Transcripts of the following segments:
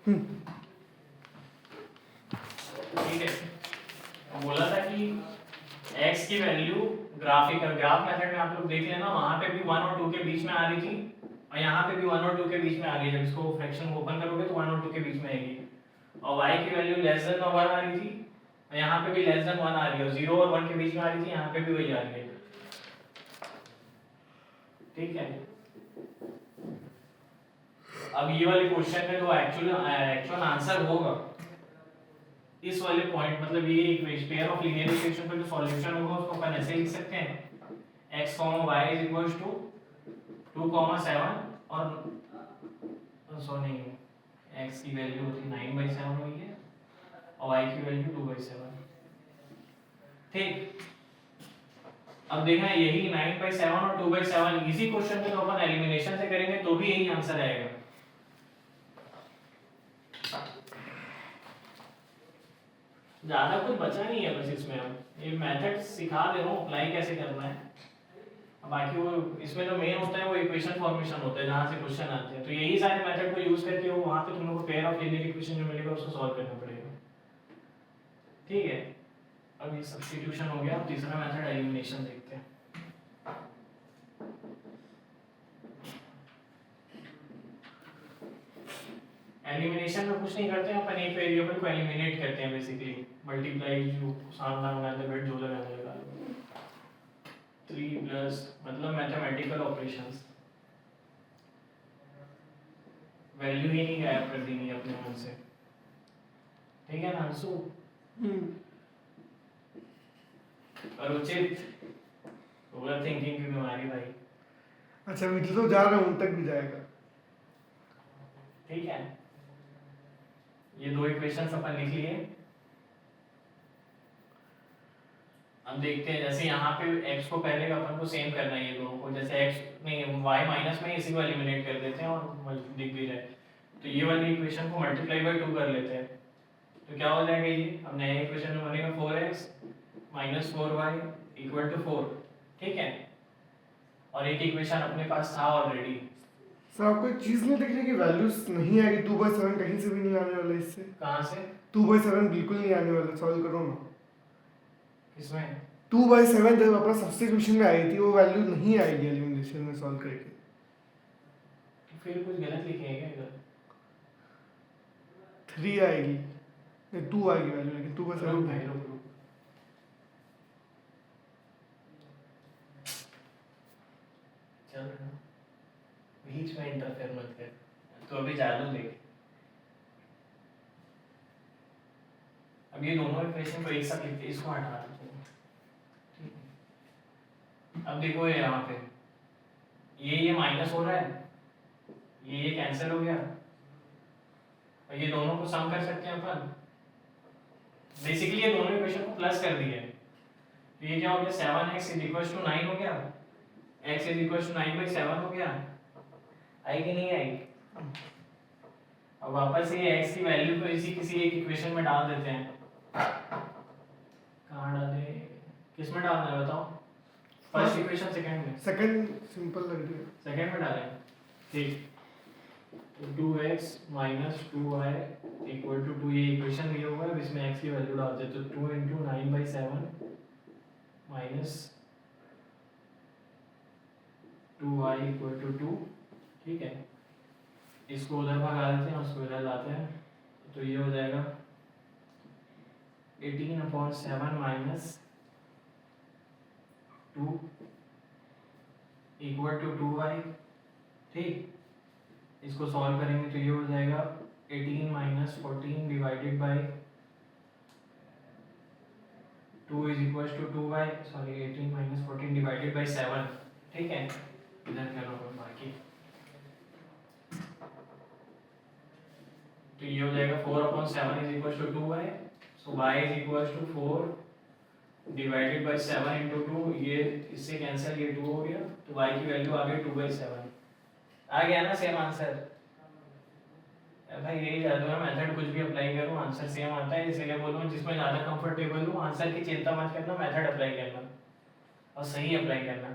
ठीक है, बोला था कि x की वैल्यू ग्राफ मेथड में आप लोग देख लेना, वहां पे भी 1 और 2 के बीच में आ रही थी और यहाँ पे भी 1 और 2 के बीच में आ रही है। जब इसको फ्रैक्शन ओपन करोगे तो 1 और 2 के बीच में आएगी और y की वैल्यू लेस देन 1 आ रही थी और यहाँ पे भी लेस देन 1 आ रही है और 0 और 1 के बीच में आ रही थी, यहाँ पे भी वही आ रही है। ठीक है, अब ये वाले क्वेश्चन में जो एक्चुअल आंसर होगा इस वाले पॉइंट, मतलब ये equation pair of linear equation का जो सॉल्यूशन होगा उसको अपन ऐसे लिख सकते हैं x, y is equals to 2, 7 और नहीं, x की वैल्यू होती 9/7 हुई है और y की वैल्यू 2/7। ठीक, अब देखना यही 9/7 और 2/7 इसी क्वेश्चन में तो अपन एलिमिनेशन से करेंगे तो भी यही आंसर आएगा। ज्यादा कुछ बचा नहीं है बस इसमें, अब ये मेथड सिखा दे रहा हूँ अप्लाई कैसे करना है। बाकी वो इसमें जो मेन होता है वो इक्वेशन फॉर्मेशन होता है जहाँ से क्वेश्चन आते हैं, तो यही सारे मेथड को यूज करके वो वहाँ पे तुम लोग को पेयर ऑफ लीनियर इक्वेशन जो मिलेगा उसको सॉल्व करना पड़ेगा। ठीक है, अब ये सब्स्टिट्यूशन हो गया। अब तीसरा मेथड एलिमिनेशन देखते हैं। एलिमिनेशन में कुछ नहीं करते हैं अपन, एक वेरिएबल को एलिमिनेट करते हैं बेसिकली, मल्टीप्लाई जो सामना बनाते बैठ जो लगाने लगा 3 प्लस, मतलब मैथमेटिकल ऑपरेशंस, वैल्यू ही नहीं गायब कर देंगे अपने मन से। ठीक है ना अंशु? और उचित ओवर थिंकिंग की बीमारी भाई। अच्छा मिडिल तो जा रहा हूँ, उन तक भी जाएगा। ठीक है, ये दो इक्वेशंस अपन लिख लिए। अब देखते हैं, जैसे यहाँ पे x को पहले अपन को सेम करना है ये दोनों को, जैसे x नहीं y माइनस में इसी को एलिमिनेट कर देते हैं और दिख भी जाए, तो ये वाली इक्वेशन को मल्टीप्लाई बाय 2 कर लेते हैं तो क्या हो जाएगा ये, अब नया इक्वेशन में बनेगा 4x minus 4y equal to 4। ठीक है, और एक इक्वेशन अपने पास था ऑलरेडी। सर आपको एक चीज नहीं दिख रही कि वैल्यूज नहीं आएगी, 2/7 कहीं से भी नहीं आने वाला इससे। कहाँ से? 2/7 बिल्कुल नहीं आने वाला, सॉल्व करो ना। किसमें? 2/7 जब अपना सब्स्टिट्यूशन में आई थी वो वैल्यू नहीं आएगी एलिमिनेशन में सॉल्व करके। तो फिर कुछ गलत लिखे हैं क्या इधर? 3 आएगी, नहीं 2 आएगी वैल्यू, लेकिन 2/7 नहीं। चल बीच में इंटरफेयर मत कर, तो अभी चालू देख। अब ये दोनों इक्वेशन को एक साथ लिखते, इसको हटा देते हैं। अब देखो ये यहाँ पे ये माइनस हो रहा है, ये कैंसिल हो गया और ये दोनों को सम कर सकते हैं अपन। बेसिकली ये दोनों इक्वेशन को प्लस कर दिए, तो ये क्या हो गया 7x इज इक्वल टू 9 हो गया, x इज इक्वल टू 9/7 हो गया। आई कि नहीं आई? अब वापस ये x की वैल्यू को इसी किसी एक इक्वेशन में डाल देते हैं। कहाँ डाले, किस में डालना है बताओ? फर्स्ट इक्वेशन सेकंड में? सेकंड सिंपल लग रही है, सेकंड में डालें। ठीक, तो 2x minus 2y equal to 2, ये इक्वेशन दिया हुआ है, इसमें x की वैल्यू डाल देते, तो 2 into 9/7 minus 2y equal to 2। ठीक है, इसको उधर भगा देते हैं, उसको इधर लाते हैं, तो ये हो जाएगा 18/7 माइनस 2 इक्वल टू 2y। ठीक, इसको सॉल्व करेंगे तो ये हो जाएगा 18 minus 14 divided by 2 is equal to 2y, sorry 18 minus 14 divided by 7। ठीक है, इधर करो बाकी, तो ये हो जाएगा 4/7 is equal to 2y, so y is equal to 4 divided by 7 into 2, ये इससे कैंसिल, ये 2 हो गया, तो y की वैल्यू आ गई 2/7। आ गया ना सेम आंसर? भाई यही जादू है, मेथड कुछ भी अप्लाई करो आंसर सेम आता है, इसलिए बोल रहा हूँ जिसमें ज़्यादा कंफर्टेबल हो आंसर की चिंता मत करना, मेथड अप्लाई करना और सही अप्लाई करना,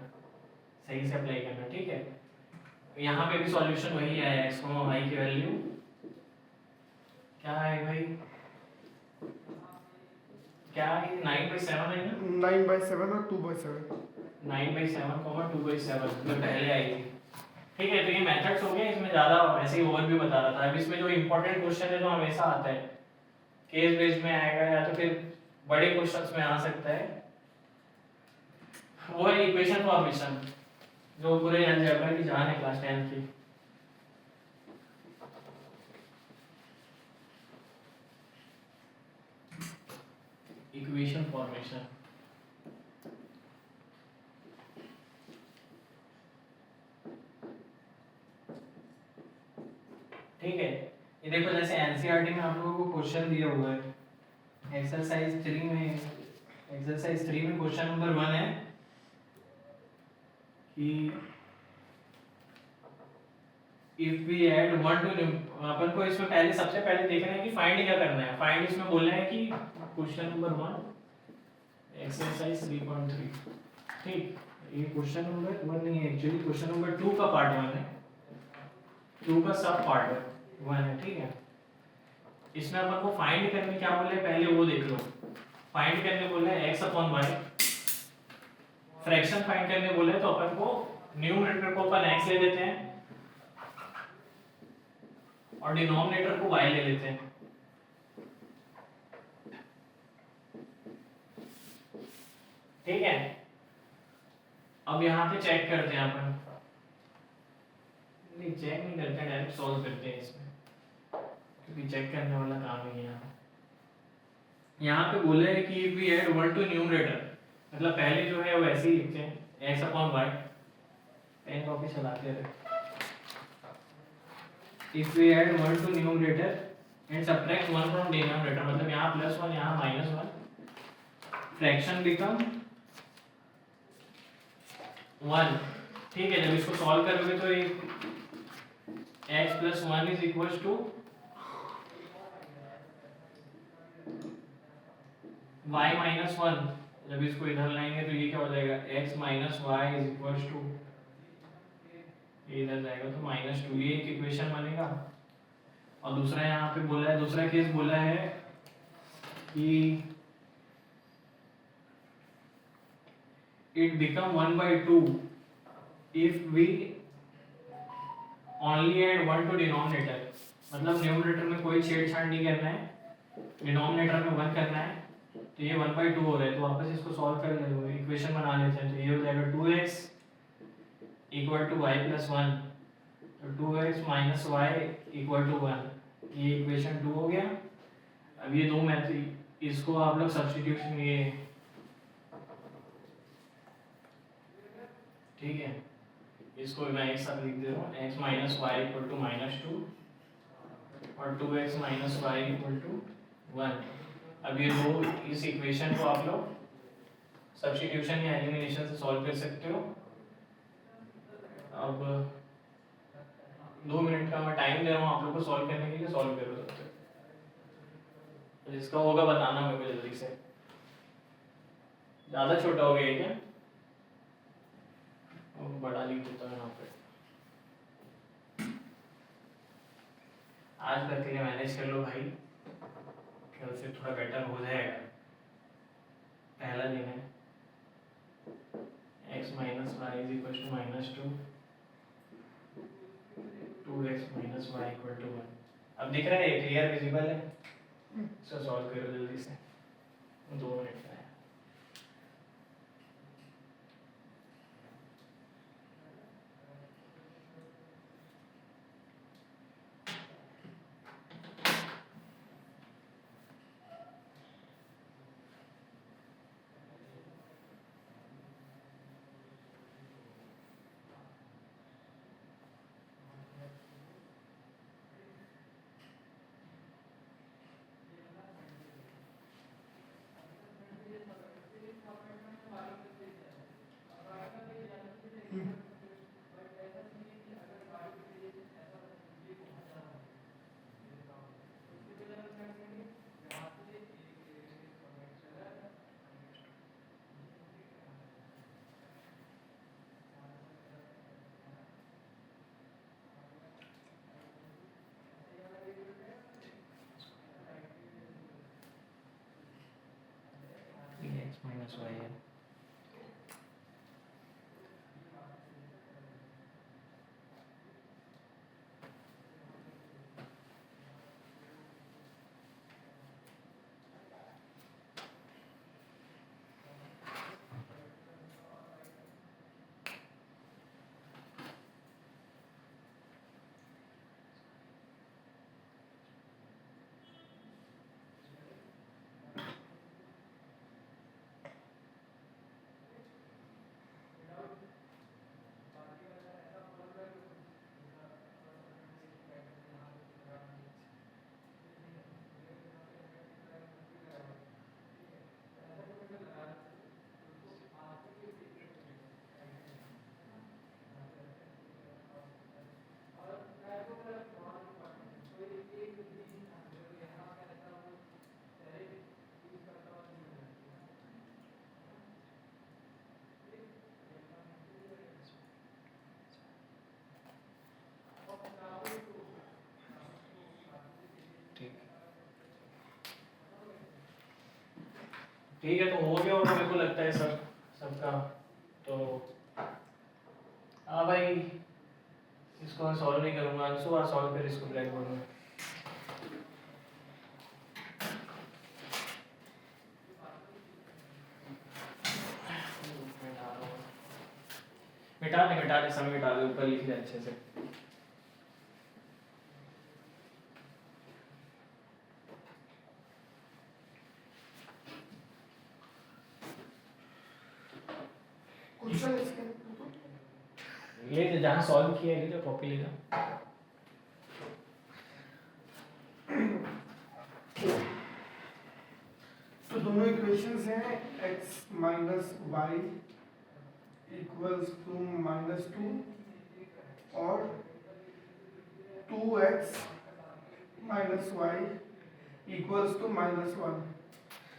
सही से अप्लाई करना। ठीक है, यहाँ पे भी सॉल्यूशन वही आया है, x, y की वैल्यू क्या है भाई, क्या है 9/7 है ना, 9/7 और 2/7। 9/7, 2/7 जो पहले आई थी। ठीक है, तो ये मेथड्स हो गए, इसमें ज़्यादा वैसे ही ओवर भी बता रहा था। अब इसमें जो इंपॉर्टेंट क्वेश्चन है जो हमेशा आता है, केस बेस्ड में आएगा या तो फिर बड़े क्वेश्चंस में आ सकता है, वो है इक्वेशन फॉर्मेशन, जो पूरे अलजेब्रा की जान है क्लास 10 की। इक्वेशन फॉर्मेशन, ठीक है। ये देखो जैसे एनसीईआरटी में आप लोगों को क्वेश्चन दिया हुआ है एक्सरसाइज 3 में, एक्सरसाइज 3 में क्वेश्चन नंबर 1 है कि इफ वी ऐड 1 टू, अपन को इसमें पहले सबसे पहले देखना है कि फाइंड क्या करना है। फाइंड इसमें बोलना है कि क्वेश्चन नंबर 1 एक्सरसाइज 3.3, ठीक। ये क्वेश्चन नंबर 1 नहीं है, एक्चुअली क्वेश्चन नंबर 2 का पार्ट 1 है, 2 का सब पार्ट 1 है, ठीक है। इसमें अपन को फाइंड करने क्या बोले पहले वो देख लो। फाइंड करने बोले x upon y, fraction find करने बोले तो अपन को न्यूमरेटर को अपन x ले लेते हैं और डिनोमिनेटर को y ले लेते हैं। ठीक है, अब यहाँ पे चेक करते हैं अपन, नहीं चेक नहीं करते, डायरेक्ट सॉल्व करते हैं इसमें, क्योंकि चेक करने वाला काम है यहाँ पे बोले है कि if we add 1 to numerator, मतलब पहले जो है वो ऐसे ही लिखते हैं x upon y, pen copy चलाते रहे। If we add 1 to numerator and subtract 1 from denominator, मतलब यहाँ +1 यहाँ -1, फ्रैक्शन बिकम 1। ठीक है, जब इसको सॉल्व करोगे तो एक x + 1 is equal to y - 1। जब इसको इधर लाएंगे तो ये क्या हो जाएगा, x - y is equal to, ये इधर जाएगा तो -2, ये एक इक्वेशन बनेगा। और दूसरा यहाँ पे बोला है, दूसरा केस बोला है कि it become 1/2 if we only add 1 to denominator, मतलब न्यूमरेटर में कोई छेड़छाड़ नहीं करना है, डिनोमिनेटर में 1 करना है। तो ये 1/2 हो रहा है, तो वापस इसको सॉल्व कर लेंगे, इक्वेशन बना लेते हैं। तो ये हो जाएगा 2x = y + 1, तो 2x - y = 1, ये इक्वेशन 2 हो गया। अब ये दो मैथड, इसको आप लोग सब्स्टिट्यूशन, ये ठीक है, इसको मैं एक साथ लिख दे रहा हूँ, x - y = -2 और 2x - y = 1। अब ये दो, इस इक्वेशन को आप लोग सब्स्टिट्यूशन या एलिमिनेशन से सॉल्व कर सकते हो। अब 2 मिनट का मैं टाइम दे रहा हूँ आप लोग को सॉल्व करने के लिए, सॉल्व करो सकते हो। जिसका होगा बताना मेरे को जल्दी से। ज़्यादा छोटा हो गया क्या, बड़ा लिख देता हूँ यहाँ पे। आज तक के लिए मैनेज कर लो भाई, कल से थोड़ा बेटर हो जाएगा। पहला दिन है, x - y = -2, 2x - y = 1। अब दिख रहा है, क्लियर विजिबल है, इसको सॉल्व करो जल्दी से, 2 मिनट का है। माइनस वाई है। ठीक है, तो हो गया होगा मेरे को लगता है सबका। तो हाँ भाई, इसको मैं सॉल्व नहीं करूँगा, अंशु आ सॉल्व कर इसको ब्लैक बोर्ड में। मिटा दे सब मिटा दे, ऊपर लिख दे अच्छे से। क्वेश्चन इसके ले जहाँ सॉल्व किया है, ले जो कॉपी ले जा। तो दोनों इक्वेशंस हैं x minus Y equals to -2 और 2x minus Y equals to -1।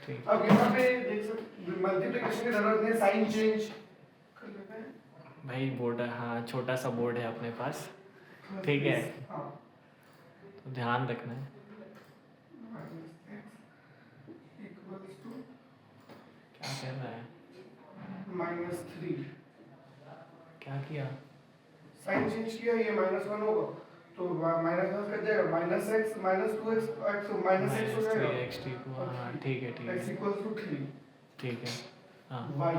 ठीक। अब यहाँ पे देख सकते मल्टीप्लिकेशन की जरूरत नहीं, साइन चेंज कर लेते हैं भाई बोर्ड, हाँ छोटा सा बोर्ड है अपने पास, ठीक है। हाँ तो ध्यान रखना है। इक्वल्स टू क्या कर रहा है, -3। क्या किया? साइन चेंज किया, ये -1 होगा तो -1 कर जाएगा, -x -2x x तो -x हो जाएगा, x t को, हाँ ठीक है x इक्वल्स टू 3। ठीक है। हाँ y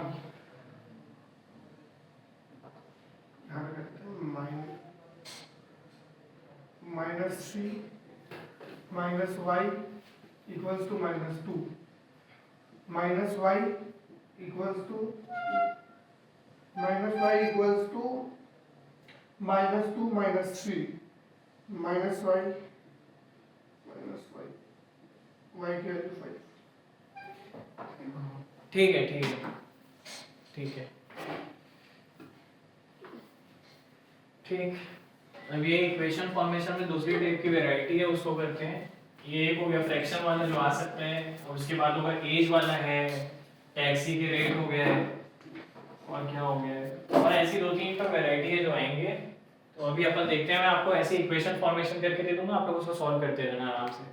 यहाँ पे करते हैं -3 minus Y equals to -2 minus Y equals to -2 -3 minus Y Y की वैल्यू 5। ठीक है ठीक है ठीक है ठीक। अब ये इक्वेशन फॉर्मेशन में दूसरी टाइप की वैरायटी है, उसको करते हैं। ये एक हो गया फ्रैक्शन वाला जो आ सकता है, और उसके बाद होगा एज वाला है, टैक्सी के रेट हो गया है, और क्या हो गया है, और ऐसी 2-3 तक वैरायटी है जो आएंगे। तो अभी अपन देखते हैं, मैं आपको ऐसी इक्वेशन फॉर्मेशन करके दे दूंगा, आप लोग उसको सॉल्व करते रहना आराम से।